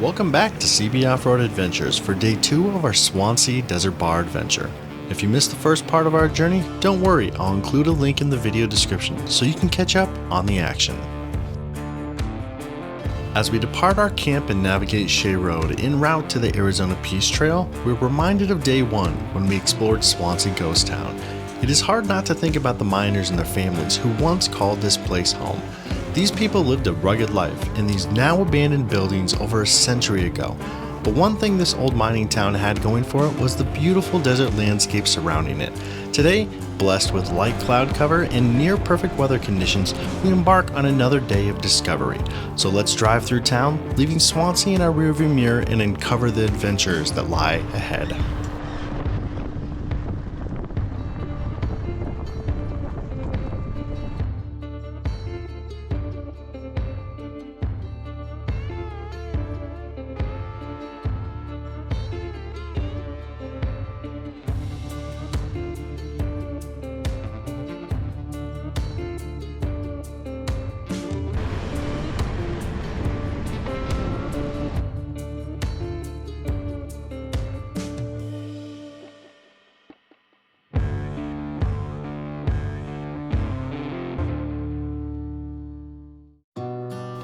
Welcome back to CB Offroad Adventures for day 2 of our Swansea Desert Bar adventure. If you missed the first part of our journey, don't worry, I'll include a link in the video description so you can catch up on the action. As we depart our camp and navigate Shea Road en route to the Arizona Peace Trail, we're reminded of day 1 when we explored Swansea Ghost Town. It is hard not to think about the miners and their families who once called this place home. These people lived a rugged life in these now abandoned buildings over a century ago. But one thing this old mining town had going for it was the beautiful desert landscape surrounding it. Today, blessed with light cloud cover and near perfect weather conditions, we embark on another day of discovery. So let's drive through town, leaving Swansea in our rearview mirror and uncover the adventures that lie ahead.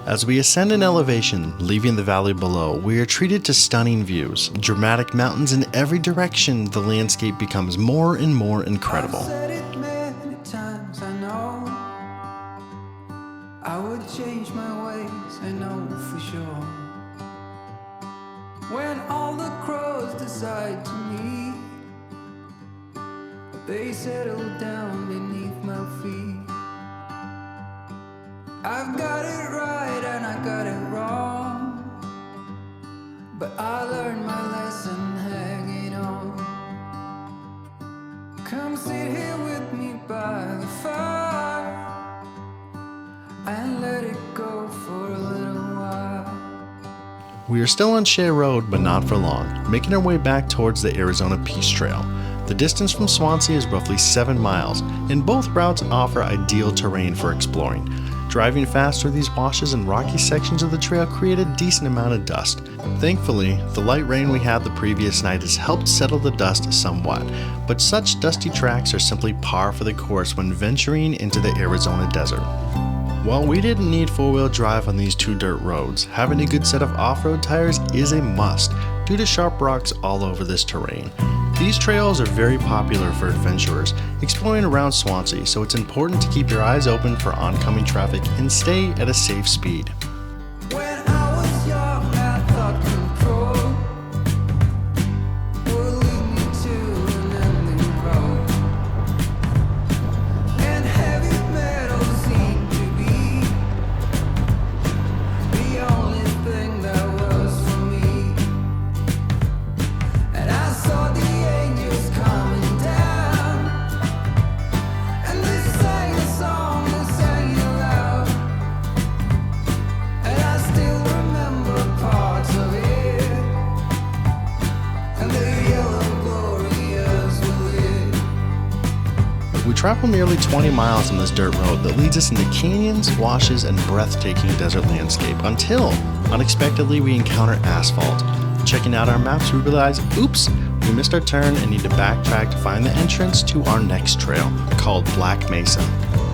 As we ascend in elevation, leaving the valley below, we are treated to stunning views. Dramatic mountains in every direction, the landscape becomes more and more incredible. I've said it many times, I know I would change my ways, I know for sure. When all the crows decide to meet, they settle down beneath my feet. I've got it right and I got it wrong, but I learned my lesson hanging on. Come sit here with me by the fire and let it go for a little while. We are still on Shea Road, but not for long, making our way back towards the Arizona Peace Trail. The distance from Swansea is roughly 7 miles, and both routes offer ideal terrain for exploring. Driving fast through these washes and rocky sections of the trail create a decent amount of dust. Thankfully, the light rain we had the previous night has helped settle the dust somewhat, but such dusty tracks are simply par for the course when venturing into the Arizona desert. While we didn't need 4-wheel drive on these 2 dirt roads, having a good set of off-road tires is a must due to sharp rocks all over this terrain. These trails are very popular for adventurers exploring around Swansea, so it's important to keep your eyes open for oncoming traffic and stay at a safe speed. When I was young, I thought control would lead me to an ending road, and heavy metal seemed to be the only thing that was for me. And I saw the angels coming down, and they sang a song, they sang it loud, and I still remember parts of it, and the yellow glorious were lit. We travel nearly 20 miles on this dirt road that leads us into canyons, washes, and breathtaking desert landscape until, unexpectedly, we encounter asphalt. Checking out our maps, we realize, oops, we missed our turn and need to backtrack to find the entrance to our next trail, called Black Mesa.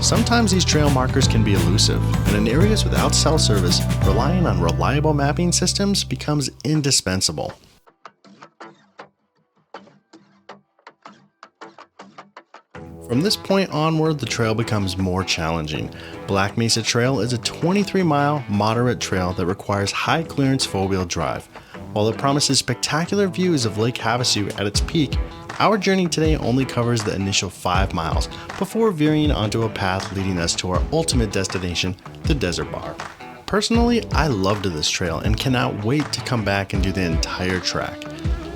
Sometimes these trail markers can be elusive, and in areas without cell service, relying on reliable mapping systems becomes indispensable. From this point onward, the trail becomes more challenging. Black Mesa Trail is a 23-mile moderate trail that requires high clearance 4-wheel drive. While it promises spectacular views of Lake Havasu at its peak, our journey today only covers the initial 5 miles before veering onto a path leading us to our ultimate destination, the Desert Bar. Personally, I loved this trail and cannot wait to come back and do the entire track.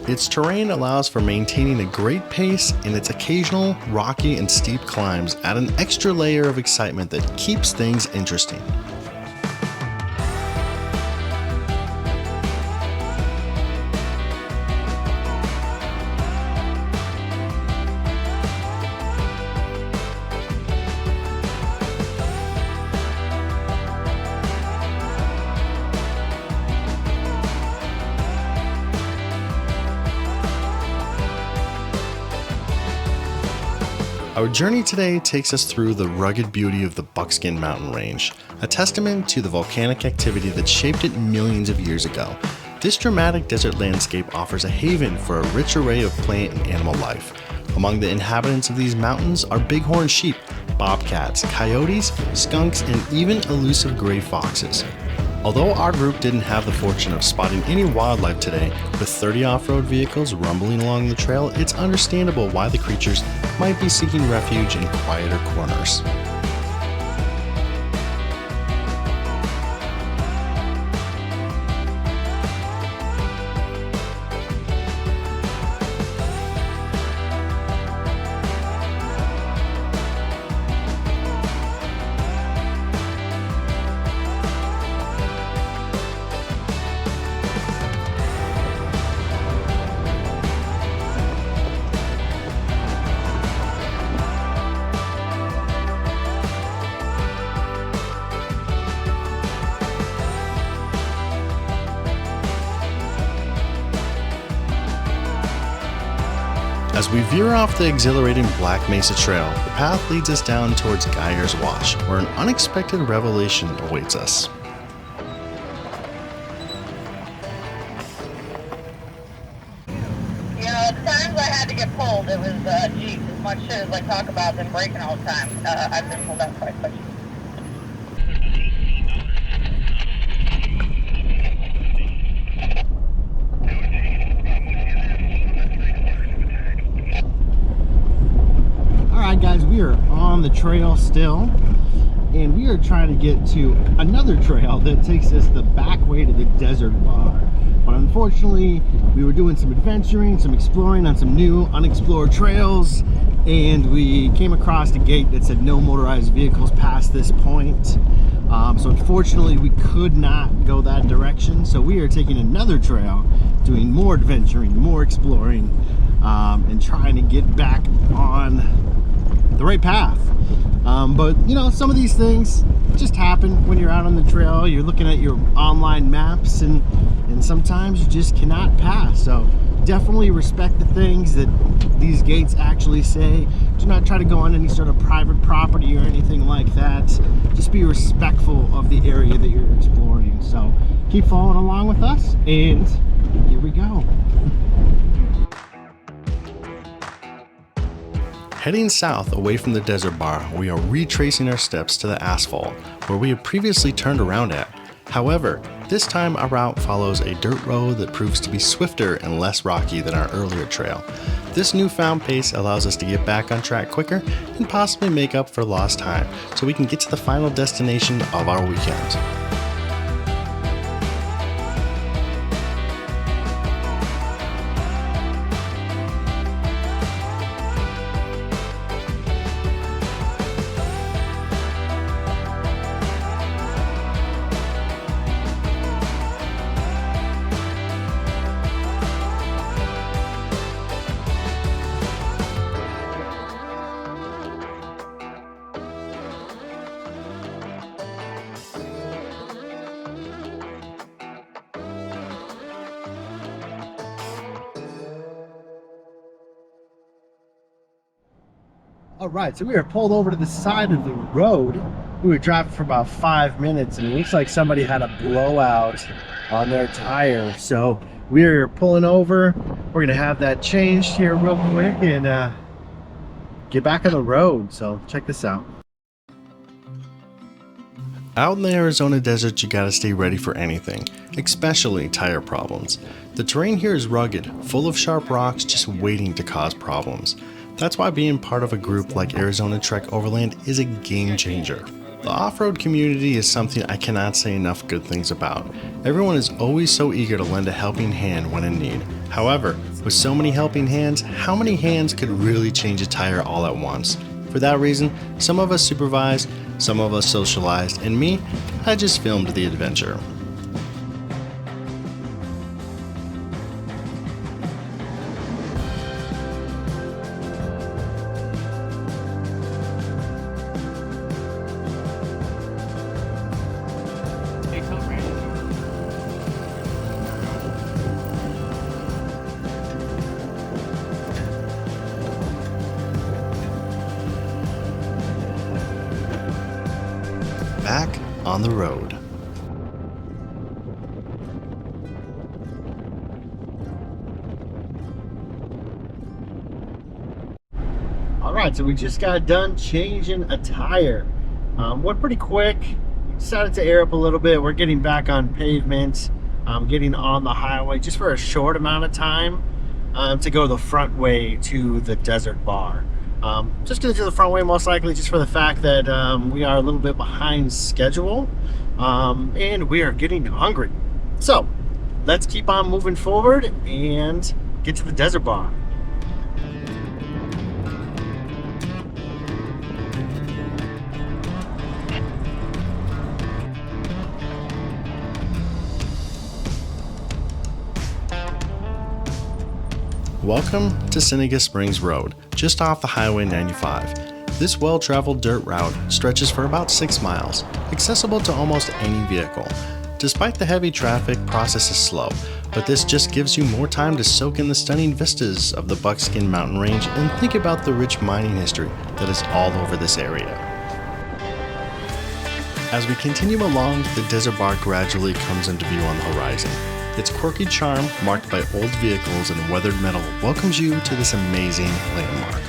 Its terrain allows for maintaining a great pace, and its occasional rocky and steep climbs add an extra layer of excitement that keeps things interesting. Our journey today takes us through the rugged beauty of the Buckskin Mountain Range, a testament to the volcanic activity that shaped it millions of years ago. This dramatic desert landscape offers a haven for a rich array of plant and animal life. Among the inhabitants of these mountains are bighorn sheep, bobcats, coyotes, skunks, and even elusive gray foxes. Although our group didn't have the fortune of spotting any wildlife today, with 30 off-road vehicles rumbling along the trail, it's understandable why the creatures might be seeking refuge in quieter corners. As we veer off the exhilarating Black Mesa Trail, the path leads us down towards Geyer's Wash, where an unexpected revelation awaits us. You know, at times I had to get pulled. It was, geez, as much shit as I talk about them breaking all the time. I've been pulled out quite a bit. Alright guys, we are on the trail still, and we are trying to get to another trail that takes us the back way to the desert bar. But unfortunately, we were doing some adventuring, some exploring on some new unexplored trails, and we came across a gate that said no motorized vehicles past this point. So unfortunately, we could not go that direction. So we are taking another trail, doing more adventuring, more exploring, and trying to get back on the right path. But you know, some of these things just happen when you're out on the trail. You're looking at your online maps, and sometimes you just cannot pass. So definitely respect the things that these gates actually say. Do not try to go on any sort of private property or anything like that. Just be respectful of the area that you're exploring. So keep following along with us, and here we go. Heading south away from the desert bar, we are retracing our steps to the asphalt, where we had previously turned around at. However, this time our route follows a dirt road that proves to be swifter and less rocky than our earlier trail. This newfound pace allows us to get back on track quicker and possibly make up for lost time, so we can get to the final destination of our weekend. All right, so we are pulled over to the side of the road. We were driving for about 5 minutes, and it looks like somebody had a blowout on their tire. So we're pulling over. We're gonna have that changed here real quick and get back on the road. So check this out. Out in the Arizona desert, you gotta stay ready for anything, especially tire problems. The terrain here is rugged, full of sharp rocks just waiting to cause problems. That's why being part of a group like Arizona Trek Overland is a game changer. The off-road community is something I cannot say enough good things about. Everyone is always so eager to lend a helping hand when in need. However, with so many helping hands, how many hands could really change a tire all at once? For that reason, some of us supervised, some of us socialized, and me, I just filmed the adventure. back on the road. All right, so we just got done changing a tire. Went pretty quick. Decided to air up a little bit. We're getting back on pavement, getting on the highway just for a short amount of time to go the front way to the desert bar. Just going to do the front way most likely just for the fact that we are a little bit behind schedule and we are getting hungry. So let's keep on moving forward and get to the desert bar. Welcome to Seneca Springs Road, just off the Highway 95. This well-traveled dirt route stretches for about 6 miles, accessible to almost any vehicle. Despite the heavy traffic, process is slow, but this just gives you more time to soak in the stunning vistas of the Buckskin Mountain Range and think about the rich mining history that is all over this area. As we continue along, the desert bar gradually comes into view on the horizon. Its quirky charm, marked by old vehicles and weathered metal, welcomes you to this amazing landmark.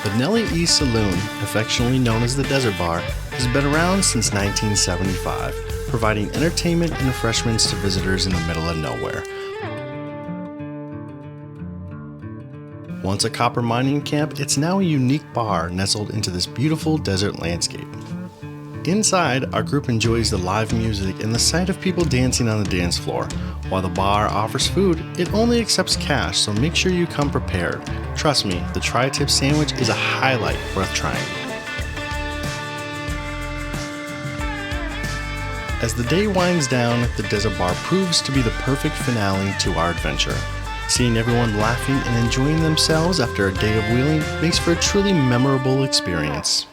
The Nellie E Saloon, affectionately known as the Desert Bar, has been around since 1975, providing entertainment and refreshments to visitors in the middle of nowhere. Once a copper mining camp, it's now a unique bar nestled into this beautiful desert landscape. Inside, our group enjoys the live music and the sight of people dancing on the dance floor. While the bar offers food, it only accepts cash, so make sure you come prepared. Trust me, the tri-tip sandwich is a highlight worth trying. As the day winds down, the desert bar proves to be the perfect finale to our adventure. Seeing everyone laughing and enjoying themselves after a day of wheeling makes for a truly memorable experience.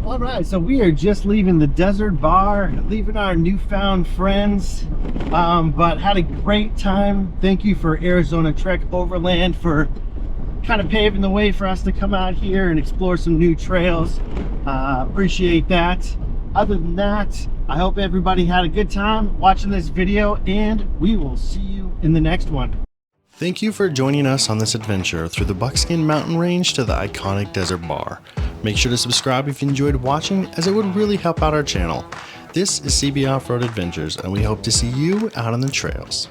All right, so we are just leaving the desert bar, leaving our newfound friends, but had a great time. Thank you for Arizona Trek Overland for kind of paving the way for us to come out here and explore some new trails. Appreciate that. Other than that, I hope everybody had a good time watching this video, and we will see you in the next one. Thank you for joining us on this adventure through the Buckskin Mountain Range to the iconic desert bar. Make sure to subscribe if you enjoyed watching, as it would really help out our channel. This is CB Offroad Adventures, and we hope to see you out on the trails.